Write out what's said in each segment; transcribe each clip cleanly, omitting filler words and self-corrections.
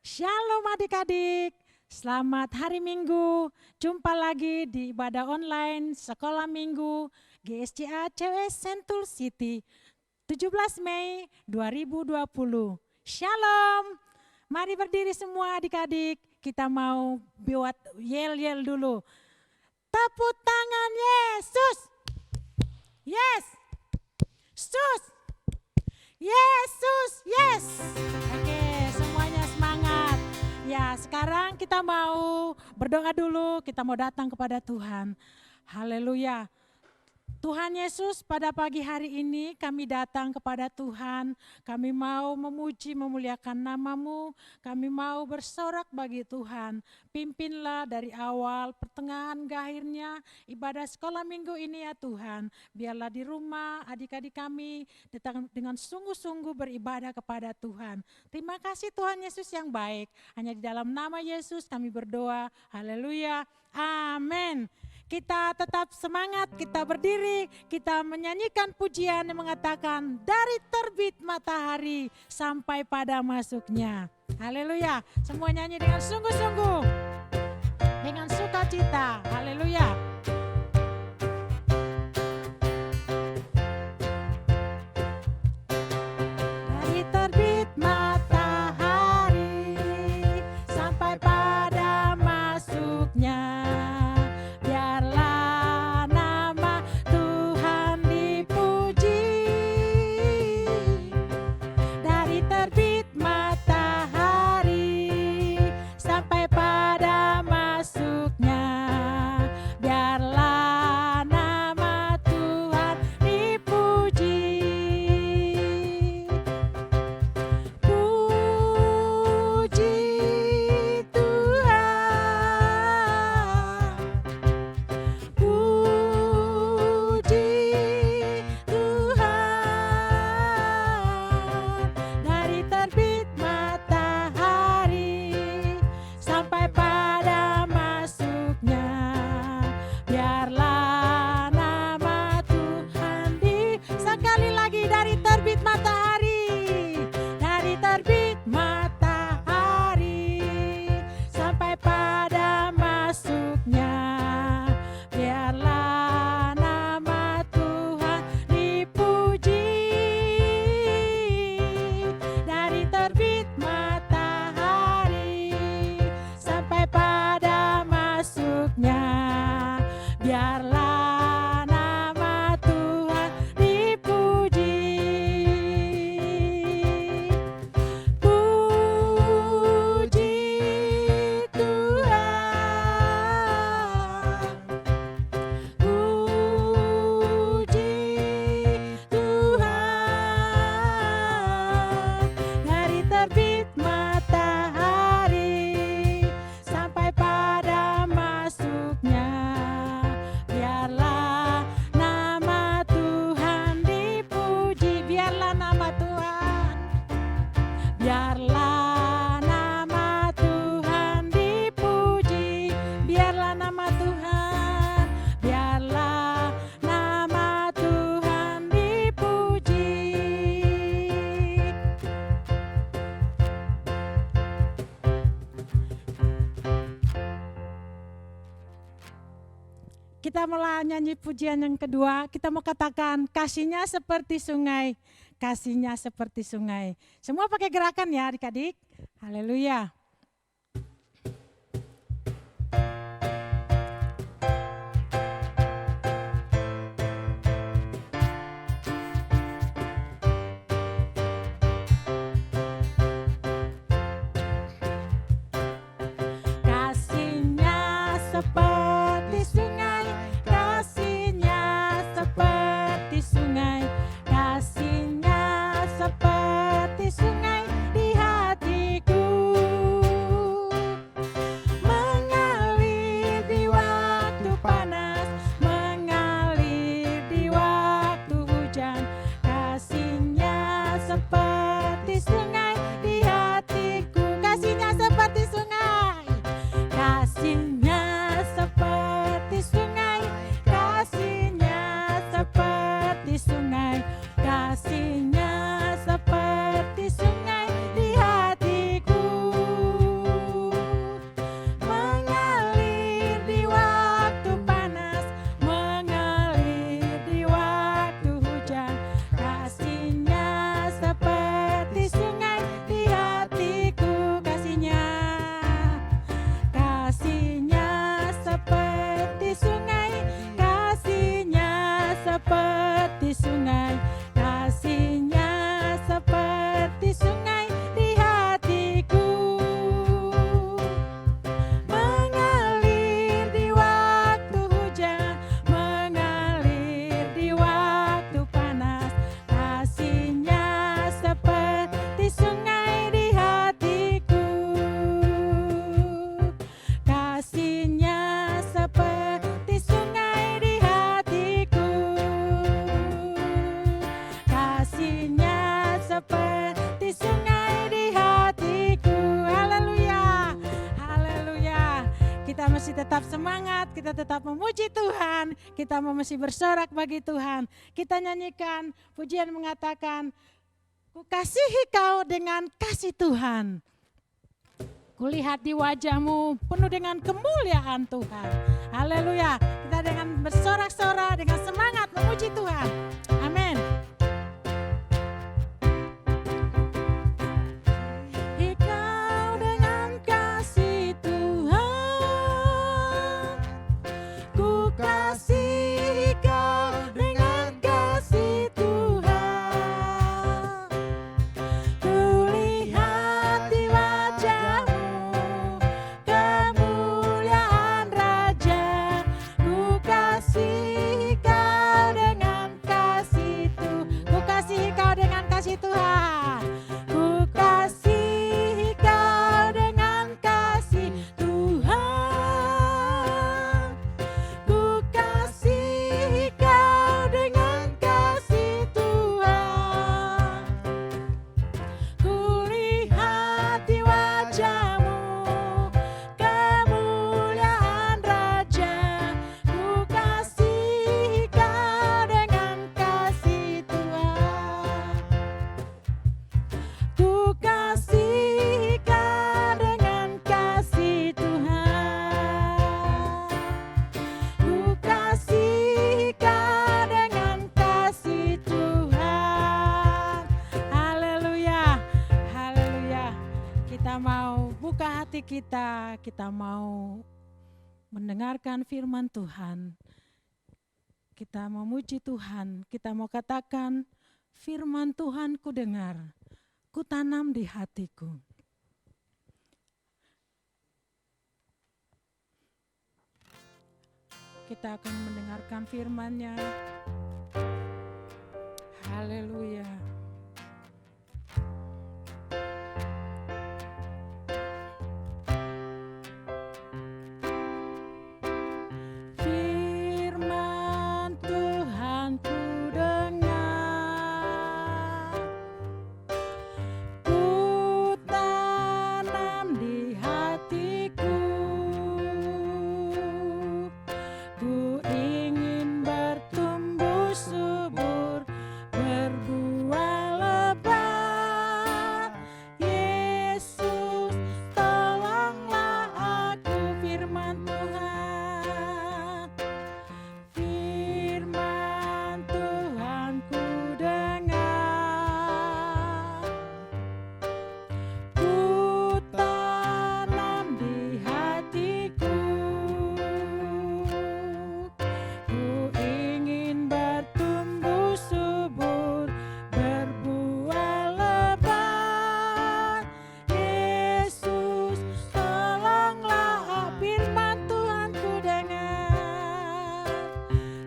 Shalom adik-adik, selamat hari Minggu. Jumpa lagi di ibadah online Sekolah Minggu GSCA CW Sentul City 17 Mei 2020. Shalom, mari berdiri semua adik-adik. Kita mau buat yel-yel dulu. Tepuk tangan Yesus. Yes. Sus. Yesus, yes. Oke, semuanya semangat. Ya, sekarang kita mau berdoa dulu, kita mau datang kepada Tuhan. Haleluya. Tuhan Yesus, pada pagi hari ini kami datang kepada Tuhan. Kami mau memuji, memuliakan nama-Mu. Kami mau bersorak bagi Tuhan. Pimpinlah dari awal, pertengahan, akhirnya ibadah sekolah minggu ini ya Tuhan. Biarlah di rumah adik-adik kami datang dengan sungguh-sungguh beribadah kepada Tuhan. Terima kasih Tuhan Yesus yang baik. Hanya di dalam nama Yesus kami berdoa. Haleluya. Amin. Kita tetap semangat, kita berdiri, kita menyanyikan pujian yang mengatakan dari terbit matahari sampai pada masuknya. Haleluya, semua nyanyi dengan sungguh-sungguh, dengan sukacita. Haleluya. Dari terbit matahari sampai pada masuknya. Kita mulai nyanyi pujian yang kedua, kita mau katakan kasihnya seperti sungai, kasihnya seperti sungai. Semua pakai gerakan ya adik-adik, haleluya. Kasihnya seperti sungai, kasihnya seperti sungai di hatiku. mesti tetap semangat, kita tetap memuji Tuhan, kita mesti bersorak bagi Tuhan. Kita nyanyikan pujian mengatakan, ku kasihi kau dengan kasih Tuhan. Kulihat di wajahmu penuh dengan kemuliaan Tuhan. Haleluya. Kita dengan bersorak-sorak, dengan semangat memuji Tuhan. Amin. Engkau dengan kasih Tuhan. Ku kasihi kau dengan kasih Tuhan. Kulihat di wajahmu kemuliaan Raja. Ku kasihi kau dengan kasih Tuhan. Ku kasihi kau dengan kasih Tuhan. Ku kasihi kau dengan kasih Tuhan. Ku kasihi kau dengan kasih Tuhan. Kulihat di wajahmu kemuliaan Raja. Ku kasihi kau dengan kasih Tuhan. Ku kasihi kau dengan kasih Tuhan. Ku kasihi kau dengan kasih Tuhan. Haleluya, haleluya. Kita mau buka hati kita mau mendengarkan firman Tuhan. Kita memuji Tuhan, kita mau katakan firman Tuhan ku dengar, ku tanam di hatiku. Kita akan mendengarkan firman-Nya. Haleluya. Firman Tuhan ku dengar, ku tanam di hatiku. Ku ingin bertumbuh subur, berbuah lebat. Yesus, tolonglah aku. Firman Tuhan, firman Tuhan ku dengar, ku tanam di hatiku. Ku ingin bertumbuh subur, berbuah lebat. Yesus, tolonglah. Firman Tuhan ku dengar,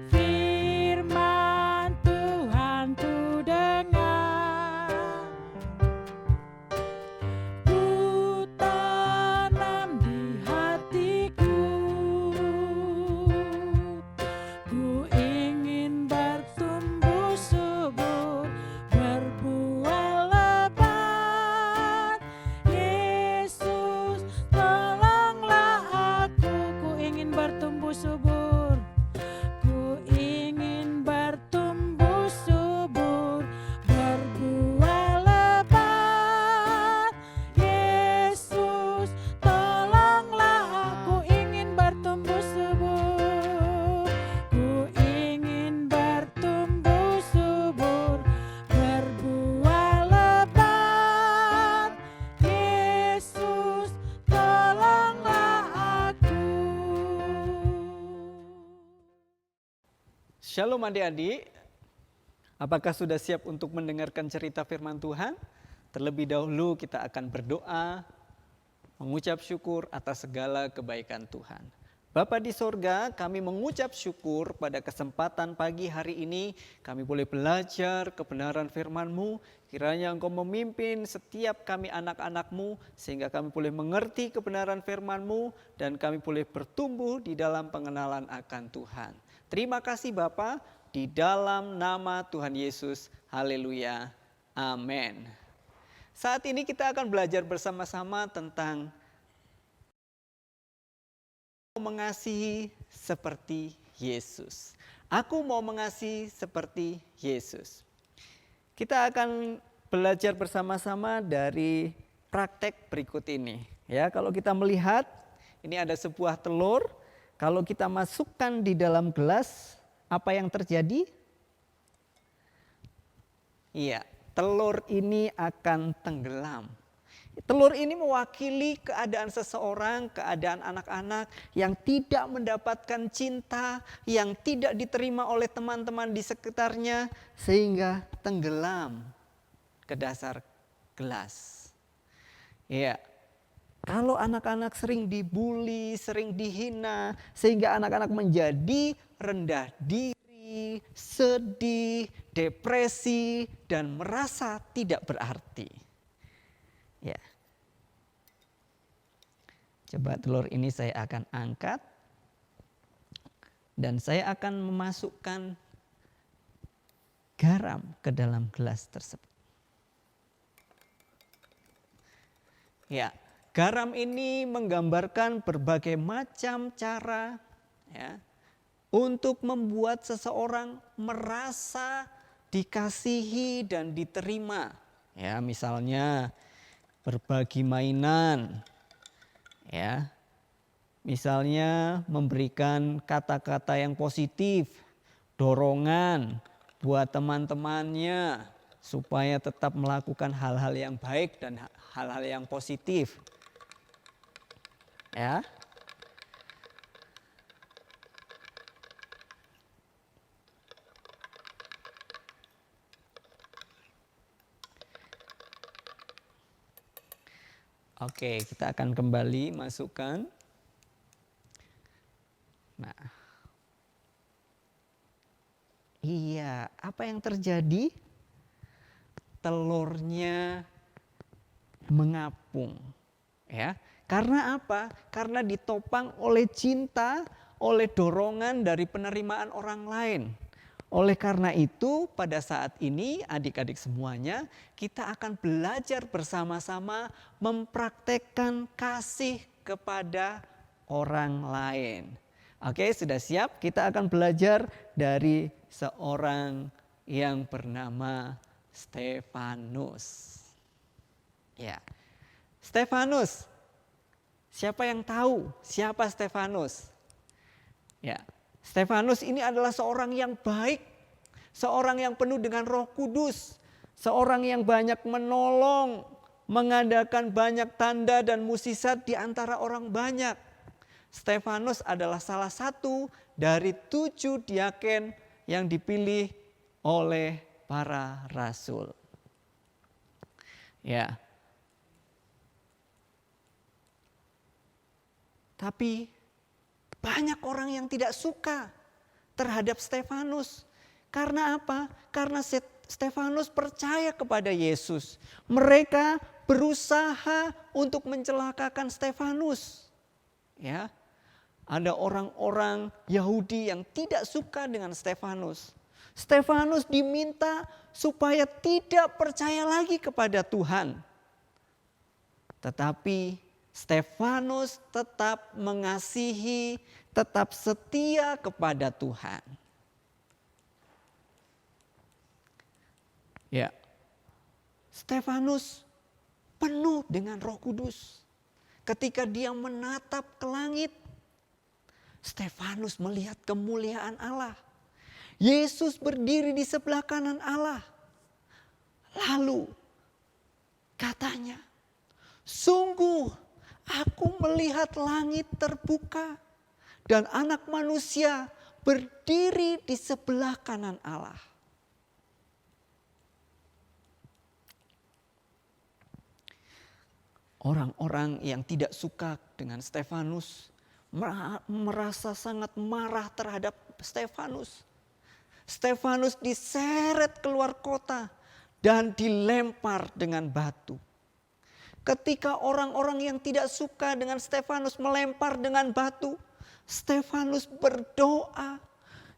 firman Tuhan ku dengar, ku tanam di hatiku. Ku ingin bertumbuh subur, berbuah lebat. Yesus, tolonglah aku. Ku ingin bertumbuh subur, ku ingin bertumbuh subur, berbuah lebat. Yesus, tolonglah aku. Ingin bertumbuh subur, ku ingin bertumbuh subur, berbuah lebat. Yesus, tolonglah aku. Shalom adik-adik, apakah sudah siap untuk mendengarkan cerita firman Tuhan? Terlebih dahulu kita akan berdoa, mengucap syukur atas segala kebaikan Tuhan. Bapa di sorga, kami mengucap syukur pada kesempatan pagi hari ini kami boleh belajar kebenaran firman-Mu. Kiranya Engkau memimpin setiap kami anak-anak-Mu sehingga kami boleh mengerti kebenaran firman-Mu dan kami boleh bertumbuh di dalam pengenalan akan Tuhan. Terima kasih Bapa, di dalam nama Tuhan Yesus. Haleluya. Amin. Saat ini kita akan belajar bersama-sama tentang mengasihi seperti Yesus. Aku mau mengasihi seperti Yesus. Kita akan belajar bersama-sama dari praktek berikut ini. Ya, kalau kita melihat ini ada sebuah telur, kalau kita masukkan di dalam gelas, apa yang terjadi? Iya, telur ini akan tenggelam. Telur ini mewakili keadaan seseorang, keadaan anak-anak yang tidak mendapatkan cinta, yang tidak diterima oleh teman-teman di sekitarnya, sehingga tenggelam ke dasar gelas. Ya, kalau anak-anak sering dibully, sering dihina, sehingga anak-anak menjadi rendah diri, sedih, depresi, dan merasa tidak berarti. Ya. Coba telur ini saya akan angkat dan saya akan memasukkan garam ke dalam gelas tersebut. Ya, garam ini menggambarkan berbagai macam cara ya, untuk membuat seseorang merasa dikasihi dan diterima. Ya, misalnya berbagi mainan, ya, misalnya memberikan kata-kata yang positif, dorongan buat teman-temannya supaya tetap melakukan hal-hal yang baik dan hal-hal yang positif, ya. Oke, kita akan kembali masukkan. Nah, iya, apa yang terjadi? Telurnya mengapung, ya. Karena apa? Karena ditopang oleh cinta, oleh dorongan dari penerimaan orang lain. Oleh karena itu, pada saat ini adik-adik semuanya, kita akan belajar bersama-sama mempraktekkan kasih kepada orang lain. Oke, sudah siap? Kita akan belajar dari seorang yang bernama Stefanus. Ya, Stefanus. Siapa yang tahu siapa Stefanus? Ya, Stefanus ini adalah seorang yang baik, seorang yang penuh dengan Roh Kudus, seorang yang banyak menolong, mengadakan banyak tanda dan mukjizat di antara orang banyak. Stefanus adalah salah satu dari 7 diaken yang dipilih oleh para rasul. Ya. Tapi banyak orang yang tidak suka terhadap Stefanus. Karena apa? Karena Stefanus percaya kepada Yesus. Mereka berusaha untuk mencelakakan Stefanus. Ya. Ada orang-orang Yahudi yang tidak suka dengan Stefanus. Stefanus diminta supaya tidak percaya lagi kepada Tuhan. Tetapi Stefanus tetap mengasihi, tetap setia kepada Tuhan. Ya, Stefanus penuh dengan Roh Kudus. Ketika dia menatap ke langit, Stefanus melihat kemuliaan Allah. Yesus berdiri di sebelah kanan Allah. Lalu katanya, sungguh aku melihat langit terbuka dan anak manusia berdiri di sebelah kanan Allah. Orang-orang yang tidak suka dengan Stefanus merasa sangat marah terhadap Stefanus. Stefanus diseret keluar kota dan dilempar dengan batu. Ketika orang-orang yang tidak suka dengan Stefanus melempar dengan batu, Stefanus berdoa,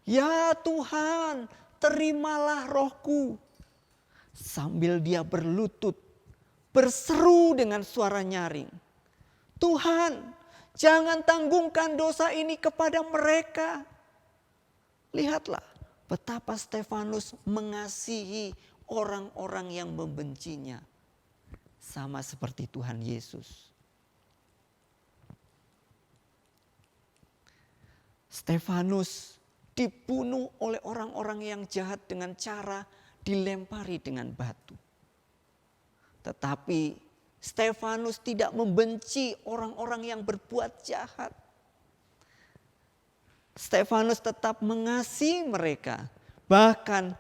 "Ya Tuhan, terimalah rohku." Sambil dia berlutut, berseru dengan suara nyaring, "Tuhan, Jangan tanggungkan dosa ini kepada mereka. Lihatlah betapa Stefanus mengasihi orang-orang yang membencinya. Sama seperti Tuhan Yesus. Stefanus dibunuh oleh orang-orang yang jahat dengan cara dilempari dengan batu. Tetapi Stefanus tidak membenci orang-orang yang berbuat jahat. Stefanus tetap mengasihi mereka. Bahkan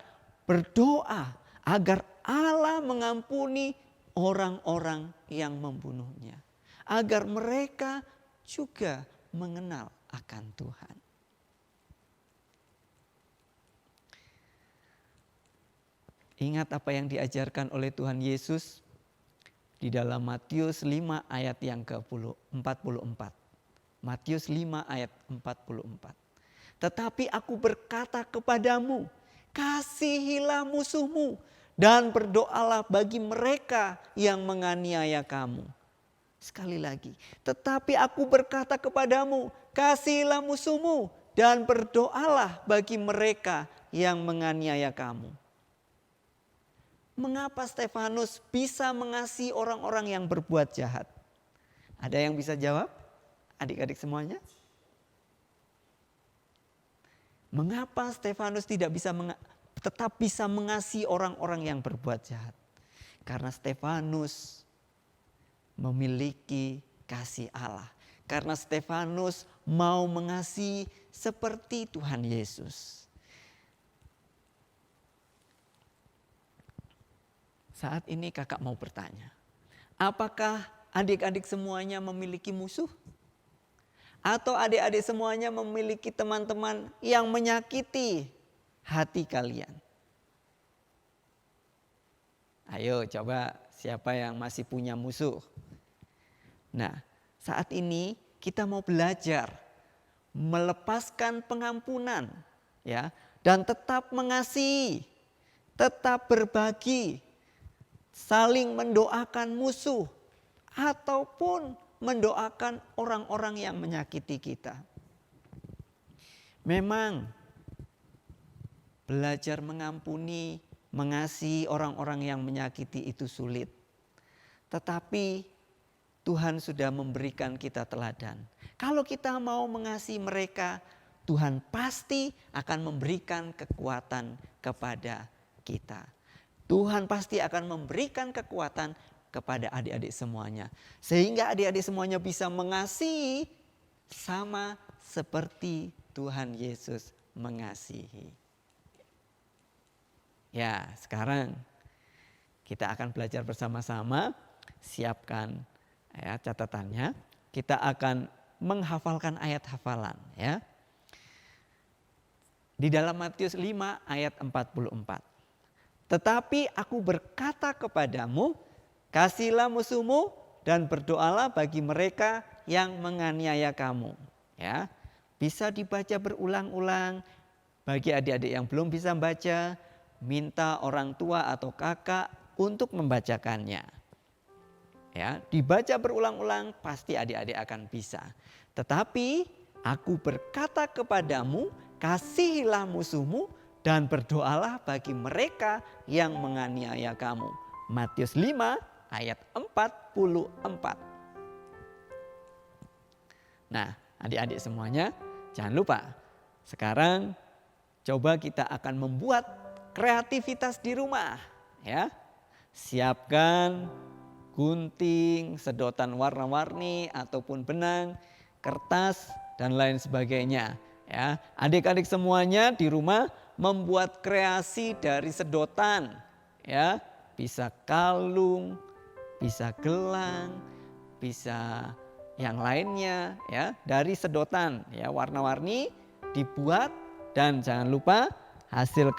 berdoa agar Allah mengampuni orang-orang yang membunuhnya. Agar mereka juga mengenal akan Tuhan. Ingat apa yang diajarkan oleh Tuhan Yesus di dalam Matius 5 ayat yang ke-44. Matius 5 ayat 44. Tetapi aku berkata kepadamu, kasihilah musuhmu dan berdoalah bagi mereka yang menganiaya kamu. Sekali lagi, tetapi aku berkata kepadamu, kasihilah musuhmu dan berdoalah bagi mereka yang menganiaya kamu. Mengapa Stefanus bisa mengasihi orang-orang yang berbuat jahat? Ada yang bisa jawab? Adik-adik semuanya? Mengapa Stefanus tetap bisa mengasihi orang-orang yang berbuat jahat? Karena Stefanus memiliki kasih Allah. Karena Stefanus mau mengasihi seperti Tuhan Yesus. Saat ini kakak mau bertanya, apakah adik-adik semuanya memiliki musuh? Atau adik-adik semuanya memiliki teman-teman yang menyakiti hati kalian? Ayo coba siapa yang masih punya musuh? Nah, saat ini kita mau belajar melepaskan pengampunan, ya, dan tetap mengasihi, tetap berbagi, saling mendoakan musuh ataupun mendoakan orang-orang yang menyakiti kita. Memang belajar mengampuni, mengasihi orang-orang yang menyakiti itu sulit. Tetapi Tuhan sudah memberikan kita teladan. Kalau kita mau mengasihi mereka, Tuhan pasti akan memberikan kekuatan kepada kita. Tuhan pasti akan memberikan kekuatan kepada adik-adik semuanya. Sehingga adik-adik semuanya bisa mengasihi sama seperti Tuhan Yesus mengasihi. Ya, sekarang kita akan belajar bersama-sama. Siapkan ya catatannya. Kita akan menghafalkan ayat hafalan ya. Di dalam Matius 5 ayat 44. Tetapi aku berkata kepadamu, kasihilah musuhmu dan berdoalah bagi mereka yang menganiaya kamu. Ya, bisa dibaca berulang-ulang. Bagi adik-adik yang belum bisa baca, minta orang tua atau kakak untuk membacakannya. Ya, dibaca berulang-ulang pasti adik-adik akan bisa. Tetapi aku berkata kepadamu, kasihilah musuhmu dan berdoalah bagi mereka yang menganiaya kamu. Matius 5 ayat 44. Nah, adik-adik semuanya jangan lupa. Sekarang coba kita akan membuat kreativitas di rumah. Ya, siapkan gunting, sedotan warna-warni ataupun benang, kertas dan lain sebagainya. Ya, adik-adik semuanya di rumah membuat kreasi dari sedotan, ya, bisa kalung, bisa gelang, bisa yang lainnya, ya, dari sedotan, ya, warna-warni dibuat dan jangan lupa hasil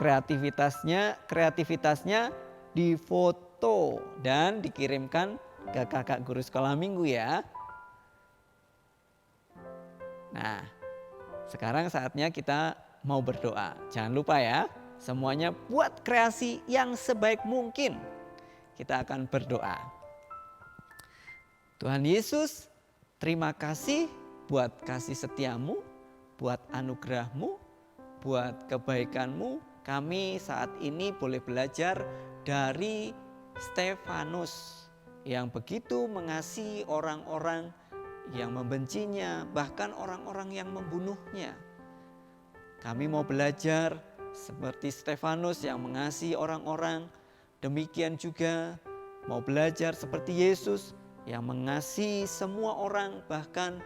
kreativitasnya difoto dan dikirimkan ke kakak guru sekolah minggu ya. Nah, sekarang saatnya kita mau berdoa. Jangan lupa ya, semuanya buat kreasi yang sebaik mungkin. Kita akan berdoa. Tuhan Yesus, terima kasih buat kasih setiamu, buat anugerahmu, buat kebaikanmu. Kami saat ini boleh belajar dari Stefanus yang begitu mengasihi orang-orang yang membencinya, bahkan orang-orang yang membunuhnya. Kami mau belajar seperti Stefanus yang mengasihi orang-orang, demikian juga mau belajar seperti Yesus yang mengasihi semua orang, bahkan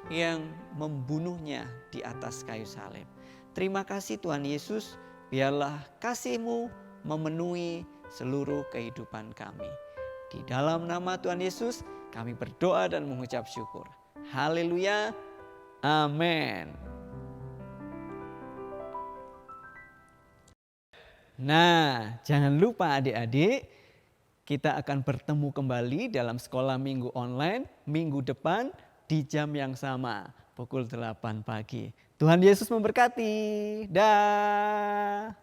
yang membunuhnya di atas kayu salib. Terima kasih Tuhan Yesus, biarlah kasih-Mu memenuhi seluruh kehidupan kami. Di dalam nama Tuhan Yesus kami berdoa dan mengucap syukur. Haleluya, amin. Nah, jangan lupa adik-adik, kita akan bertemu kembali dalam sekolah minggu online minggu depan di jam yang sama, pukul 8 pagi. Tuhan Yesus memberkati. Dah.